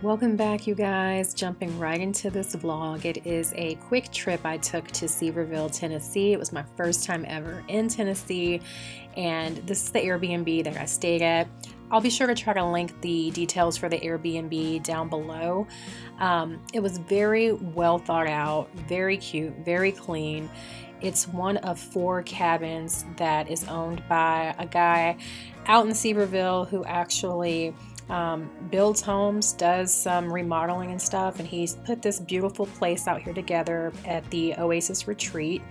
Welcome back, you guys. Jumping right into this vlog. It is a quick trip I took to Sevierville, Tennessee. It was my first time ever in Tennessee, and this is the Airbnb that I stayed at. I'll be sure to try to link the details for the Airbnb down below. It was very well thought out, very cute, very clean. It's one of 4 cabins that is owned by a guy out in Sevierville who actually builds homes, does some remodeling and stuff, and he's put this beautiful place out here together at the Oasis Retreat.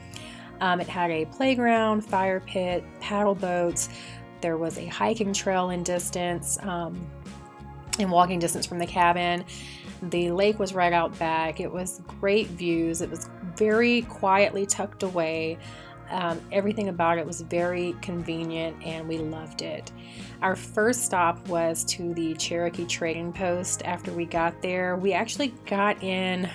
It had a playground, fire pit, paddle boats. There was a hiking trail in distance, in walking distance from the cabin. The lake was right out back. It was great views. It was very quietly tucked away. Everything about it was very convenient, and we loved it. Our first stop was to the Cherokee Trading Post. After we got there, we actually got in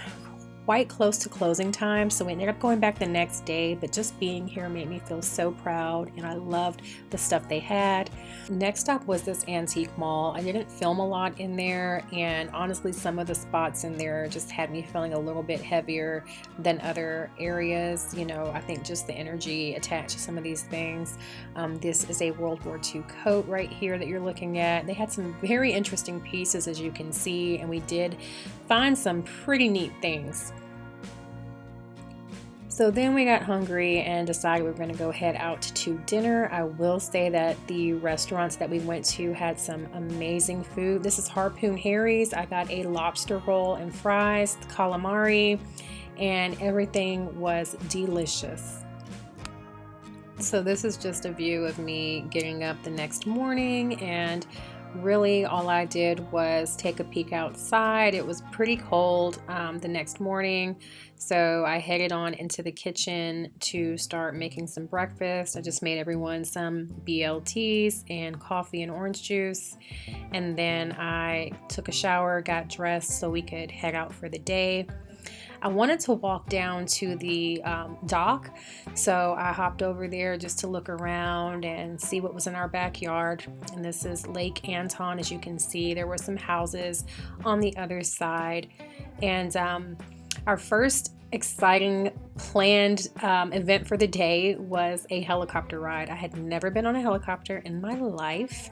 quite close to closing time, so we ended up going back the next day, but just being here made me feel so proud, and I loved the stuff they had. Next stop was this antique mall. I didn't film a lot in there, and honestly some of the spots in there just had me feeling a little bit heavier than other areas. You know, I think just the energy attached to some of these things. This is a World War II coat right here that you're looking at. They had some very interesting pieces, as you can see, and we did find some pretty neat things. So then we got hungry and decided we were going to go head out to dinner. I will say that the restaurants that we went to had some amazing food. This is Harpoon Harry's. I got a lobster roll and fries, calamari, and everything was delicious. So this is just a view of me getting up the next morning, and really all I did was take a peek outside. It was pretty cold the next morning, so I headed on into the kitchen to start making some breakfast. I just made everyone some BLTs and coffee and orange juice, and then I took a shower, got dressed so we could head out for the day. I wanted to walk down to the dock, so I hopped over there just to look around and see what was in our backyard. And this is Lake Anton. As you can see, there were some houses on the other side. And our first exciting planned event for the day was a helicopter ride. I had never been on a helicopter in my life,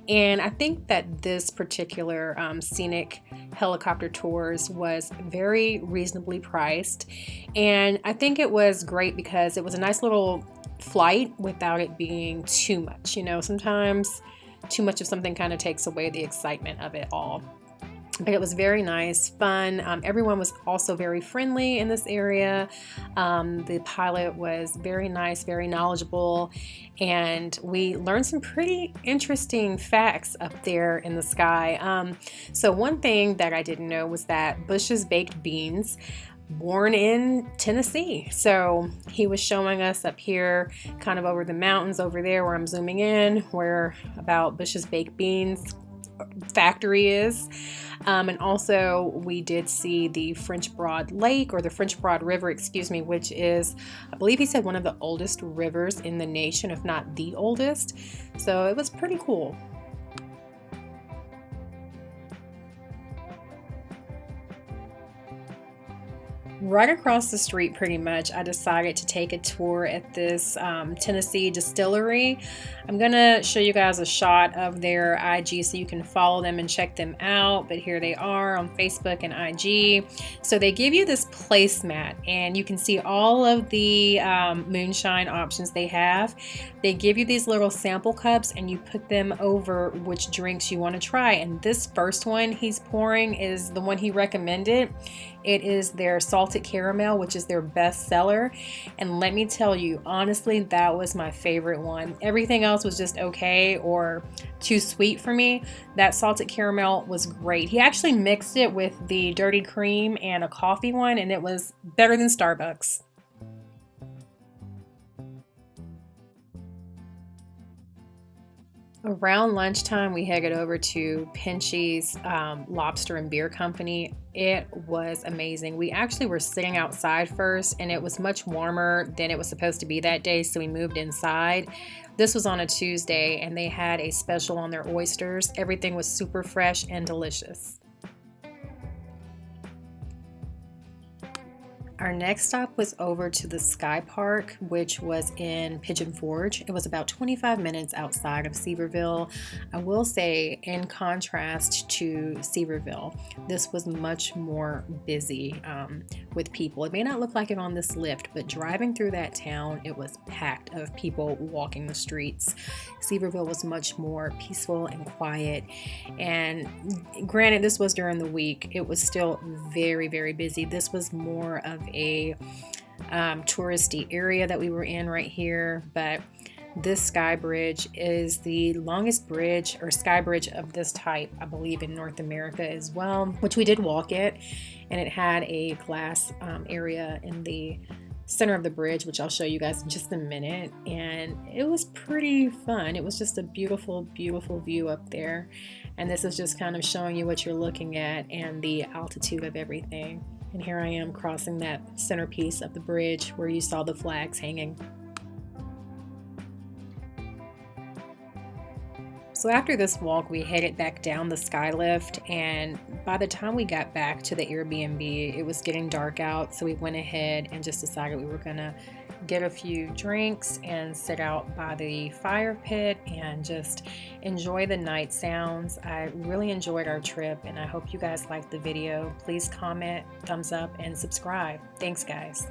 and I think that this particular scenic helicopter tours was very reasonably priced, and I think it was great because it was a nice little flight without it being too much. You know, sometimes too much of something kind of takes away the excitement of it all. But it was very nice, fun. Everyone was also very friendly in this area. The pilot was very nice, very knowledgeable, and we learned some pretty interesting facts up there in the sky. So one thing that I didn't know was that Bush's baked beans born in Tennessee. So he was showing us up here, kind of over the mountains over there where I'm zooming in, where about Bush's baked beans factory is. And also we did see the French Broad Lake, or the French Broad River, excuse me, which is, I believe he said, one of the oldest rivers in the nation, if not the oldest. So it was pretty cool. Right across the street, pretty much, I decided to take a tour at this Tennessee distillery. I'm gonna show you guys a shot of their IG so you can follow them and check them out, but here they are on Facebook and IG. So they give you this placemat, and you can see all of the moonshine options they have. They give you these little sample cups, and you put them over which drinks you want to try, and this first one he's pouring is the one he recommended. It is their salted caramel, which is their best seller. And let me tell you, honestly, that was my favorite one. Everything else was just okay or too sweet for me. That salted caramel was great. He actually mixed it with the dirty cream and a coffee one, and it was better than Starbucks. Around lunchtime, we headed over to Pinchy's Lobster and Beer Company. It was amazing. We actually were sitting outside first, and it was much warmer than it was supposed to be that day, so we moved inside. This was on a Tuesday, and they had a special on their oysters. Everything was super fresh and delicious. Our next stop was over to the Sky Park, which was in Pigeon Forge. It was about 25 minutes outside of Sevierville. I will say, in contrast to Sevierville, this was much more busy with people. It may not look like it on this lift, but driving through that town, it was packed of people walking the streets. Sevierville was much more peaceful and quiet. And granted, this was during the week. It was still very, very busy. This was more of a touristy area that we were in right here, but this sky bridge is the longest bridge or sky bridge of this type, I believe, in North America as well, which we did walk it, and it had a glass area in the center of the bridge, which I'll show you guys in just a minute, and it was pretty fun. It was just a beautiful, beautiful view up there, and this is just kind of showing you what you're looking at and the altitude of everything. And here I am crossing that centerpiece of the bridge where you saw the flags hanging. So after this walk, we headed back down the sky lift, and by the time we got back to the Airbnb, it was getting dark out, so we went ahead and just decided we were gonna get a few drinks and sit out by the fire pit and just enjoy the night sounds. I really enjoyed our trip, and I hope you guys liked the video. Please comment, thumbs up, and subscribe. Thanks, guys.